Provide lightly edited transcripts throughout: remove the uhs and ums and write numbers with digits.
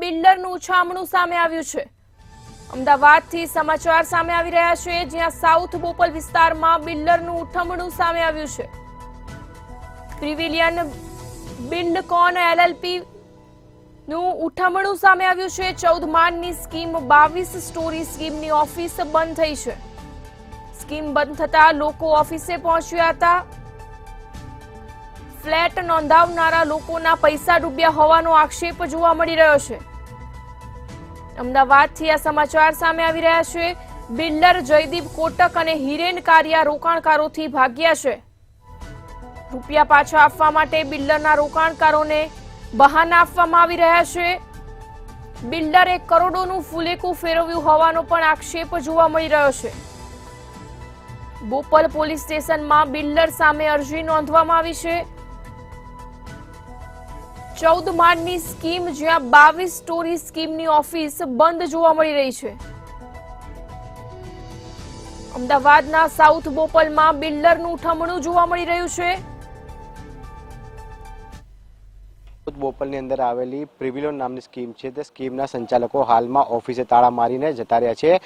બિલ્ડરનું ઉછામણું સામે આવ્યું છે। અમદાવાદથી સમાચાર સામે આવી રહ્યા છે, જ્યાં સાઉથ બોપલ વિસ્તારમાં બિલ્ડરનું ઉઠમણું સામે આવ્યું છે। પ્રિવિલિયન બિલ્ડકોન એલએલપી નું ઉઠમણું સામે આવ્યું છે। 14 માળની સ્કીમ 22 સ્ટોરી સ્કીમની ઓફિસ બંધ થઈ છે। સ્કીમ બંધ થતા લોકો ઓફિસે પહોંચ્યા હતા। ફ્લેટ નોંધાવનારા લોકોના પૈસા ડૂબ્યા હોવાનો આક્ષેપ જોવા મળી રહ્યો છે। અમદાવાદથી આ સમાચાર સામે આવી રહ્યા છે। બિલ્ડર જયદીપ કોટક અને હિરેન કારિયા રોકાણકારોથી ભાગ્યા છે। રૂપિયા પાછા આપવા માટે બિલ્ડરના રોકાણકારોને બહાના આપવામાં આવી રહ્યા છે। બિલ્ડરે કરોડોનું ફુલેકું ફેરવ્યું હોવાનો પણ આક્ષેપ જોવા મળી રહ્યો છે। બોપલ પોલીસ સ્ટેશનમાં બિલ્ડર સામે અરજી નોંધવામાં આવી છે। 14 માળની સ્કીમ જ્યાં 22 સ્ટોરી સ્કીમની ઓફિસ બંધ જોવા મળી રહી છે। અમદાવાદના સાઉથ બોપલમાં બિલ્ડરનું ઉઠમણું જોવા મળી રહ્યું છે। બોપલની અંદર આવેલી પ્રિવિલિયન નામની સ્કીમ છે, તે સ્કીમના સંચાલકો હાલમાં ઓફિસે તાળા મારીને જતા રહ્યા છે।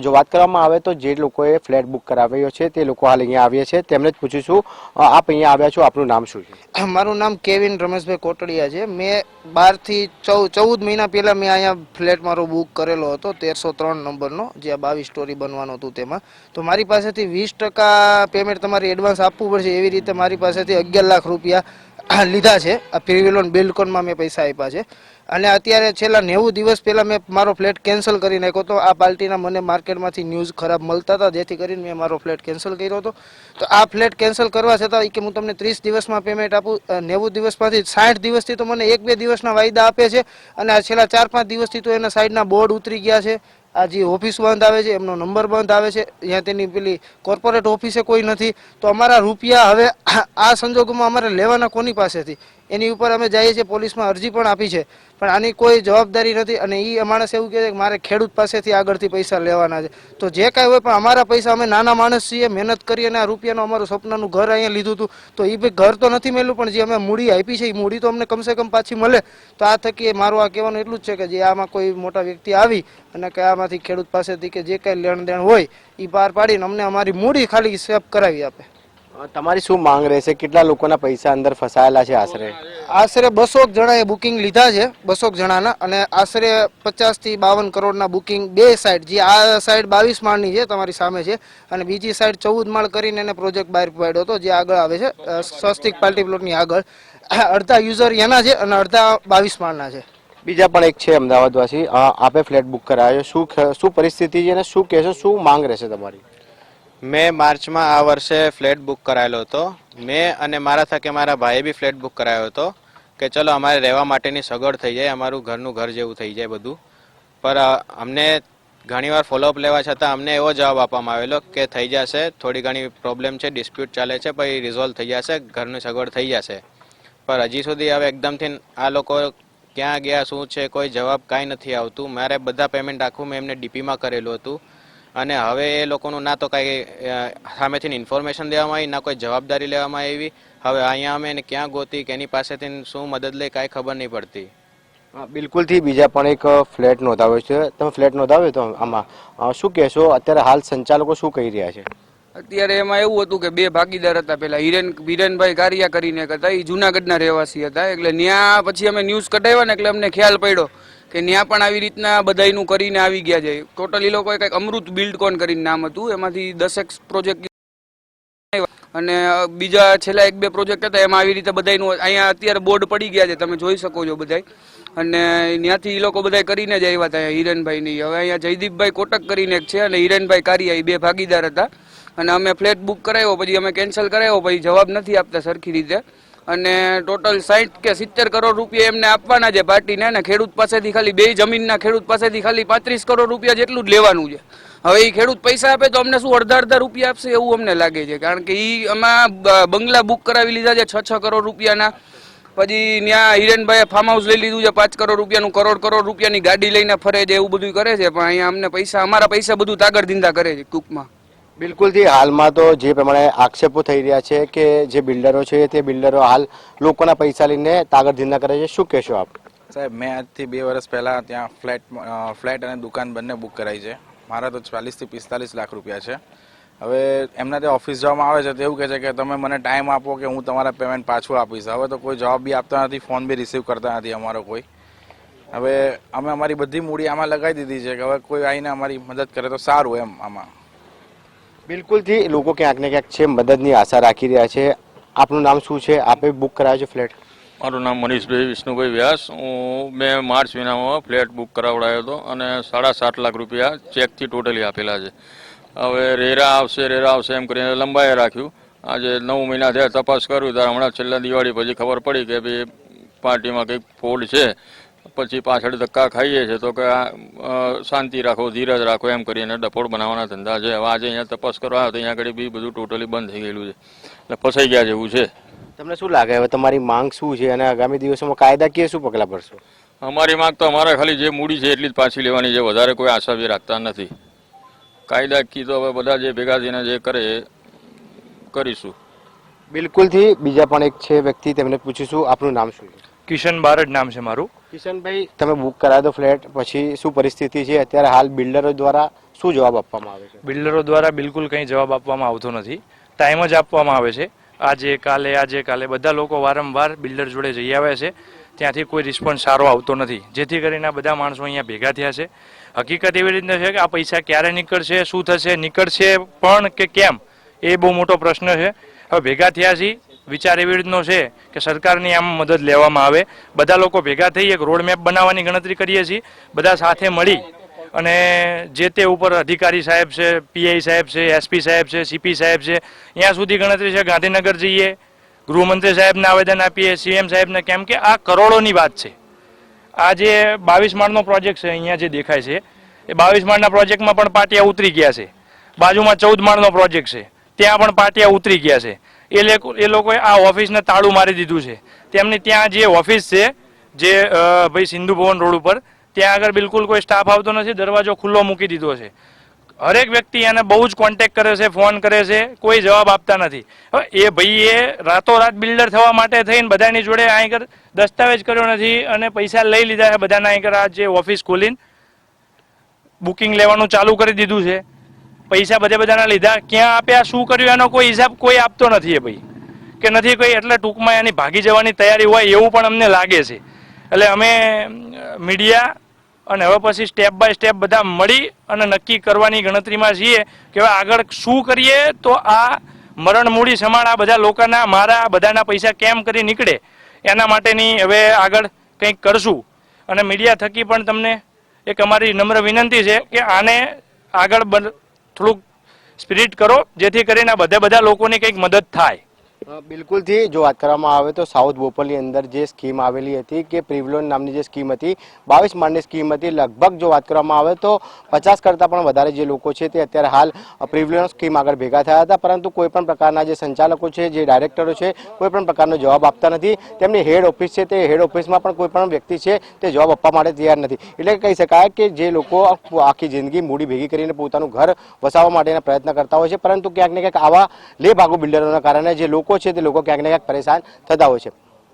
જો વાત કરવામાં આવે તો જે લોકોએ ફ્લેટ બુક કરાવ્યો છે તે લોકો હાલ અહીંયા આવ્યા છે, તેમને જ પૂછીશું, આપ અહીંયા આવ્યા છો, આપનું નામ શું છે? મારું નામ કેવિન રમેશભાઈ કોટડિયા છે। મેં 12 થી 14 મહિના પહેલા મેં અહીંયા ફ્લેટ મારો બુક કરેલો હતો 1303 નંબરનો, જ્યાં 22 સ્ટોરી બનવાનું હતું તેમાં। તો મારી પાસેથી 20% પેમેન્ટ તમારે એડવાન્સ આપવું પડશે, એવી રીતે મારી પાસેથી 11 લાખ રૂપિયા લીધા છે। આ પ્રિવિલિયન બિલ્ડકોનમાં મેં પૈસા આપ્યા છે અને અત્યારે છેલ્લા 90 દિવસ પહેલા મેં મારો ફ્લેટ કેન્સલ કરી નાખ્યો હતો। આ પાર્ટીના મને માર્કેટમાંથી ન્યૂઝ ખરાબ મળતા હતા, જેથી કરીને મેં મારો ફ્લેટ કેન્સલ કર્યો હતો। તો આ ફ્લેટ કેન્સલ કરવા છતાં કે હું તમને 30 દિવસમાં પેમેન્ટ આપું, 90 દિવસમાંથી 60 દિવસથી તો મને 1-2 દિવસના વાયદા આપે છે અને આ છેલ્લા 4-5 દિવસથી તો એના સાઈડના બોર્ડ ઉતરી ગયા છે। આ જે ઓફિસ બંધ આવે છે, એમનો નંબર બંધ આવે છે, અહીંયા તેની પેલી કોર્પોરેટ ઓફિસે કોઈ નથી। તો અમારા રૂપિયા હવે આ સંજોગોમાં અમારે લેવાના કોની પાસેથી? એની ઉપર અમે જઈએ છીએ, પોલીસમાં અરજી પણ આપી છે, પણ આની કોઈ જવાબદારી નથી। અને એ માણસ એવું કહે છે કે મારે ખેડૂત પાસેથી આગળથી પૈસા લેવાના છે। તો જે કાંઈ હોય, પણ અમારા પૈસા, અમે નાના માણસ છીએ, મહેનત કરી અને આ રૂપિયાનું અમારું સપનાનું ઘર અહીંયા લીધું હતું। તો એ ભાઈ ઘર તો નથી મળ્યું, પણ જે અમે મૂડી આપી છે એ મૂડી તો અમને કમસે કમ પાછી મળે। તો આ થકી મારું આ કહેવાનું એટલું જ છે કે જે આમાં કોઈ મોટા વ્યક્તિ આવી અને કે આમાંથી ખેડૂત પાસેથી કે જે કાંઈ લેણ દેણ હોય એ બહાર પાડીને અમને અમારી મૂડી ખાલી સેફ કરાવી આપે। તમારી શું માંગ રહેશે? કેટલા લોકોના પૈસા અંદર ફસાયેલા છે? આશરે 200 જણાએ બુકિંગ લીધા છે, 200 જણાના, અને આશરે 50 થી 52 કરોડના બુકિંગ બે સાઈડ, જે આ સાઈડ 22 માળની છે તમારી સામે છે અને બીજી સાઈડ 14 માળ કરીને એને પ્રોજેક્ટ બહાર પાડ્યો હતો, જે આગળ આવે છે સ્વસ્તિક પાર્ટી પ્લોટની આગળ। અડધા યુઝર એના છે અને અડધા 22 માળના છે। બીજા પણ એક છે અમદાવાદવાસી, આપે ફ્લેટ બુક કરાવ્યો, શું પરિસ્થિતિ છે અને શું કહેશો, શું માંગ રહેશે તમારી? મેં માર્ચમાં આ વર્ષે ફ્લેટ બુક કરાયેલો હતો। મેં અને મારા થકે મારા ભાઈએ બી ફ્લેટ બુક કરાયો હતો કે ચલો અમારે રહેવા માટેની સગવડ થઈ જાય, અમારું ઘરનું ઘર જેવું થઈ જાય બધું। પર અમને ઘણીવાર ફોલોઅપ લેવા છતાં અમને એવો જવાબ આપવામાં આવેલો કે થઈ જશે, થોડી ઘણી પ્રોબ્લેમ છે, ડિસ્પ્યુટ ચાલે છે, પછી રિઝોલ્વ થઈ જશે, ઘરની સગવડ થઈ જશે। પર હજી સુધી હવે એકદમથી આ લોકો ક્યાં ગયા, શું છે, કોઈ જવાબ કાંઈ નથી આવતું। મારે બધા પેમેન્ટ આખું મેં એમને ડીપીમાં કરેલું હતું અને હવે એ લોકોનું ના તો કાંઈ સામેથી ઇન્ફોર્મેશન દેવામાં આવી, ના કોઈ જવાબદારી લેવામાં આવી। હવે અહીંયા અમે એને ક્યાં ગોતી, કે એની પાસેથી શું મદદ લે, કાંઈ ખબર નહીં પડતી। બિલકુલથી બીજા પણ એક ફ્લેટ નોંધાવ્યો છે, તમે ફ્લેટ નોંધાવ્યો તો આમાં શું કહેશો? અત્યારે હાલ સંચાલકો શું કહી રહ્યા છે? અત્યારે એમાં એવું હતું કે બે ભાગીદાર હતા। પેલા હિરેનભાઈ કારિયા કરીને હતા, એ જુનાગઢના રહેવાસી હતા, એટલે ત્યાં પછી અમે ન્યૂઝ કઢાવ્યા ને એટલે અમને ખ્યાલ પડ્યો કે ત્યાં પણ આવી રીતના બધાયનું કરીને આવી ગયા છે। ટોટલી લોકોએ કંઈક અમૃત બિલ્ડકોન કરીને નામ હતું, એમાંથી 10 પ્રોજેક્ટ અને બીજા છેલ્લા 1-2 પ્રોજેક્ટ હતા, એમાં આવી રીતે બધાયનું અહીંયા અત્યારે બોર્ડ પડી ગયા છે, તમે જોઈ શકો છો બધાય। અને ત્યાંથી એ લોકો બધા કરીને જ આવ્યા હતા હિરેનભાઈની। હવે અહીંયા જયદીપભાઈ કોટક કરીને એક છે અને હિરેનભાઈ કારિયા, એ બે ભાગીદાર હતા અને અમે ફ્લેટ બુક કરાવ્યો, પછી અમે કેન્સલ કરાવ્યો, પછી જવાબ નથી આપતા સરખી રીતે અને ટોટલ 60 કે 70 કરોડ રૂપિયા એમને આપવાના છે પાર્ટીને, અને ખેડૂત પાસેથી ખાલી બે જમીનના ખેડૂત પાસેથી ખાલી 35 કરોડ રૂપિયા જેટલું જ લેવાનું છે। હવે એ ખેડૂત પૈસા આપે તો અમને શું અડધા રૂપિયા આપશે એવું અમને લાગે છે, કારણ કે એ આમાં બંગલા બુક કરાવી લીધા છે 6-6 કરોડ રૂપિયાના। પછી ત્યાં હિરેનભાઈએ ફાર્મ હાઉસ લઈ લીધું છે 5 કરોડ રૂપિયાનું, કરોડ રૂપિયાની ગાડી લઈને ફરે છે, એવું બધું કરે છે। પણ અહીંયા અમને પૈસા, અમારા પૈસા બધું તાગડ ધીંધા કરે છે ટૂંકમાં। બિલકુલથી હાલમાં તો જે પ્રમાણે આક્ષેપો થઈ રહ્યા છે કે જે બિલ્ડરો છે તે બિલ્ડરો હાલ લોકોના પૈસા લઈને તાગડ ધીંધા કરે છે, શું કહેશો આપ? સાહેબ મેં આજથી 2 વર્ષ પહેલાં ત્યાં ફ્લેટ અને દુકાન બંને બુક કરાવી છે. મારા તો 40 થી 45 લાખ રૂપિયા છે. હવે એમના ત્યાં ઓફિસ જવામાં આવે છે તો એવું કહે છે કે તમે મને ટાઈમ આપો કે હું તમારા પેમેન્ટ પાછું આપીશ. હવે તો કોઈ જવાબ બી આપતા નથી, ફોન બી રિસીવ કરતા નથી અમારો કોઈ. હવે અમે અમારી બધી મૂડી આમાં લગાવી દીધી છે કે હવે કોઈ આવીને અમારી મદદ કરે તો સારું એમ. આમાં બિલકુલથી લોકો ક્યાંક ને ક્યાંક છે મદદની આશા રાખી રહ્યા છે. આપનું નામ શું છે? આપે બુક કરાવ્યો છે ફ્લેટ? મારું નામ મનીષભાઈ વિષ્ણુભાઈ વ્યાસ. મેં માર્ચ મહિનામાં ફ્લેટ બુક કરાવડાયો હતો અને 7.5 લાખ રૂપિયા ચેકથી ટોટલી આપેલા છે. હવે રેરા આવશે એમ કરીને લંબાએ રાખ્યું. આજે 9 મહિના થયા તપાસ કર્યું ત્યારે હમણાં છેલ્લા દિવાળી પછી ખબર પડી કે ભાઈ પાર્ટીમાં કંઈક ફોલ્ડ છે. પછી પાછળ ધક્કા ખાઈએ છે તો કે શાંતિ રાખો, ધીરજ રાખો એમ કરીને ડફોડ બનાવવાના ધંધા છે. હવે આજે અહીંયા તપાસ કરવા આવ્યો તો અહીંયા આગળ બી બધું ટોટલી બંધ થઈ ગયેલું છે એટલે ફસાઈ ગયા જેવું છે. તમને શું લાગે હવે તમારી માંગ શું છે અને આગામી દિવસોમાં કાયદાકીય શું પગલાં ભરશો? અમારી માંગ તો અમારે ખાલી જે મૂડી છે એટલી જ પાછી લેવાની છે, વધારે કોઈ આશા બી રાખતા નથી. કાયદાકીય તો હવે બધા જે ભેગા થઈને જે કરે એ કરીશું. બિલકુલથી બીજા પણ એક છે વ્યક્તિ, તેમને પૂછીશું આપનું નામ શું છે? કિશન બારડ નામ છે મારું. કિશનભાઈ, તમે બુક કરાવ્યો ફ્લેટ, પછી શું પરિસ્થિતિ છે અત્યારે હાલ? બિલ્ડરો દ્વારા શું જવાબ આપવામાં આવે છે? બિલ્ડરો દ્વારા બિલકુલ કંઈ જવાબ આપવામાં આવતો નથી. ટાઈમ જ આપવામાં આવે છે. આજે કાલે બધા લોકો વારંવાર બિલ્ડર જોડે જઈ આવ્યા છે, ત્યાંથી કોઈ રિસ્પોન્સ સારો આવતો નથી. જેથી કરીને બધા માણસો અહીંયા ભેગા થયા છે. હકીકત એવી રીતના છે કે આ પૈસા ક્યારે નીકળશે, શું થશે, નીકળશે પણ કે કેમ, એ બહુ મોટો પ્રશ્ન છે. હવે ભેગા થયા છીએ, વિચાર એવી રીતનો છે કે સરકારની આમ મદદ લેવામાં આવે. બધા લોકો ભેગા થઈ એક રોડ મેપ બનાવવાની ગણતરી કરીએ છીએ. બધા સાથે મળી અને જે તે ઉપર અધિકારી સાહેબ છે, પીઆઈ સાહેબ છે, એસપી સાહેબ છે, સીપી સાહેબ છે, અહીંયા સુધી ગણતરી છે. ગાંધીનગર જઈએ, ગૃહમંત્રી સાહેબને આવેદન આપીએ, સીએમ સાહેબને, કેમ કે આ કરોડોની વાત છે. આ જે 22 માળનો પ્રોજેક્ટ છે અહીંયા જે દેખાય છે એ 22 માળના પ્રોજેક્ટમાં પણ પાટિયા ઉતરી ગયા છે. બાજુમાં 14 માળનો પ્રોજેક્ટ છે, ત્યાં પણ પાટિયા ઉતરી ગયા છે. એ લોકોએ આ ઓફિસને તાળું મારી દીધું છે. તેમની ત્યાં જે ઓફિસ છે જે ભાઈ સિંધુ ભવન રોડ ઉપર, ત્યાં આગળ બિલકુલ કોઈ સ્ટાફ આવતો નથી, દરવાજો ખુલ્લો મૂકી દીધો છે. હરેક વ્યક્તિ એને બહુ જ કોન્ટેક્ટ કરે છે, ફોન કરે છે, કોઈ જવાબ આપતા નથી. હવે એ ભાઈએ રાતોરાત બિલ્ડર થવા માટે થઈને બધાની જોડે અહીં આગળ દસ્તાવેજ કર્યો નથી અને પૈસા લઈ લીધા છે બધાના. અહીં આગળ આ જે ઓફિસ ખોલીને બુકિંગ લેવાનું ચાલુ કરી દીધું છે. પૈસા બધાના લીધા, ક્યાં આપ્યા, શું કર્યું એનો કોઈ હિસાબ કોઈ આપતો નથી એ ભાઈ, કે નથી કોઈ. એટલે ટૂંકમાં એની ભાગી જવાની તૈયારી હોય એવું પણ અમને લાગે છે. એટલે અમે મીડિયા અને હવે પછી સ્ટેપ બાય સ્ટેપ બધા મળી અને નક્કી કરવાની ગણતરીમાં છીએ કે હવે આગળ શું કરીએ તો આ મરણ મૂડી સમાન આ બધા લોકોના, મારા બધાના પૈસા કેમ કરી નીકળે એના માટેની હવે આગળ કંઈક કરશું. અને મીડિયા થકી પણ તમને એક અમારી નમ્ર વિનંતી છે કે આને આગળ થોડુંક સ્પિરિટ કરો જેથી કરીને બધા લોકોની કંઈક મદદ થાય. બિલકુલથી જો વાત કરવામાં આવે તો સાઉથ બોપલની અંદર જે સ્કીમ આવેલી હતી કે પ્રિવિલોન નામની જે સ્કીમ હતી, 22 માળની સ્કીમ હતી. લગભગ જો વાત કરવામાં આવે તો 50 કરતાં પણ વધારે જે લોકો છે તે અત્યારે હાલ પ્રિવિલોન સ્કીમ આગળ ભેગા થયા હતા, પરંતુ કોઈ પણ પ્રકારના જે સંચાલકો છે, જે ડાયરેક્ટરો છે, કોઈ પણ પ્રકારનો જવાબ આપતા નથી. તેમની હેડ ઓફિસ છે, તે હેડ ઓફિસમાં પણ કોઈ પણ વ્યક્તિ છે તે જવાબ આપવા માટે તૈયાર નથી. એટલે કહી શકાય કે જે લોકો આખી જિંદગી મૂડી ભેગી કરીને પોતાનું ઘર વસાવવા માટેના પ્રયત્ન કરતા હોય છે, પરંતુ ક્યાંક ને ક્યાંક આવા લેભાગુ બિલ્ડરોના કારણે જે લોકો છે તે લોકો ક્યાંક ને ક્યાંક પરેશાન થતા હોય છે.